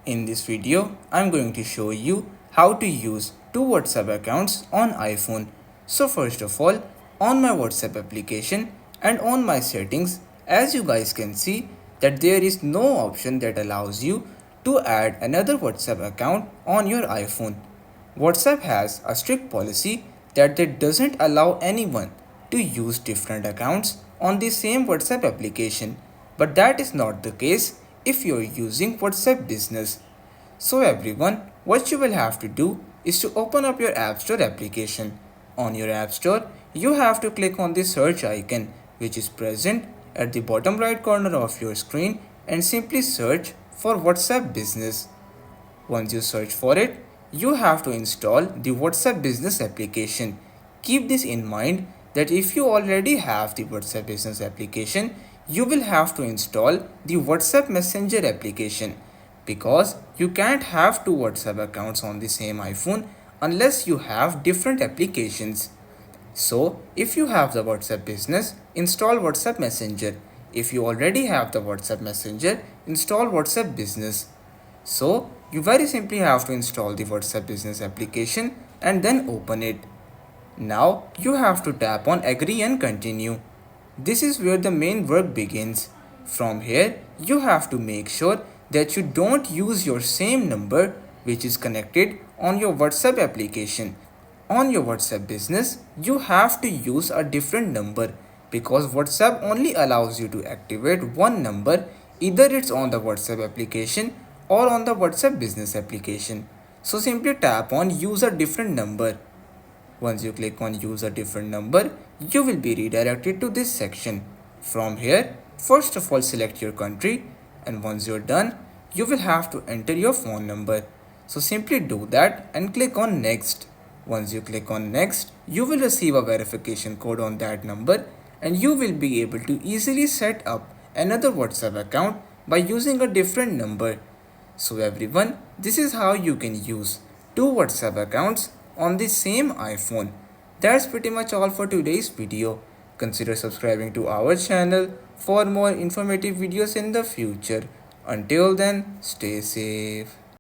In this video, I'm going to show you how to use two WhatsApp accounts on iPhone. So first of all, on my WhatsApp application and on my settings, as you guys can see that there is no option that allows you to add another WhatsApp account on your iPhone. WhatsApp has a strict policy that it doesn't allow anyone to use different accounts on the same WhatsApp application, but that is not the case if you're using WhatsApp Business. So everyone, what you will have to do is to open up your App Store application. On your App Store, you have to click on the search icon which is present at the bottom right corner of your screen and simply search for WhatsApp Business. Once you search for it, you have to install the WhatsApp Business application. Keep this in mind that if you already have the WhatsApp Business application, you will have to install the WhatsApp Messenger application because you can't have two WhatsApp accounts on the same iPhone unless you have different applications. So, if you have the WhatsApp Business, install WhatsApp Messenger. If you already have the WhatsApp Messenger, install WhatsApp Business. So, you very simply have to install the WhatsApp Business application and then open it. Now, you have to tap on Agree and Continue. This is where the main work begins. From here, you have to make sure that you don't use your same number which is connected on your WhatsApp application. On your WhatsApp Business, you have to use a different number because WhatsApp only allows you to activate one number, either it's on the WhatsApp application or on the WhatsApp Business application. So simply tap on Use a different number. Once you click on Use a different number, you will be redirected to this section. From here, first of all select your country, and once you're done, you will have to enter your phone number. So simply do that and click on Next. Once you click on Next, you will receive a verification code on that number and you will be able to easily set up another WhatsApp account by using a different number. So everyone, this is how you can use two WhatsApp accounts on the same iPhone. That's pretty much all for today's video. Consider subscribing to our channel for more informative videos in the future. Until then, stay safe.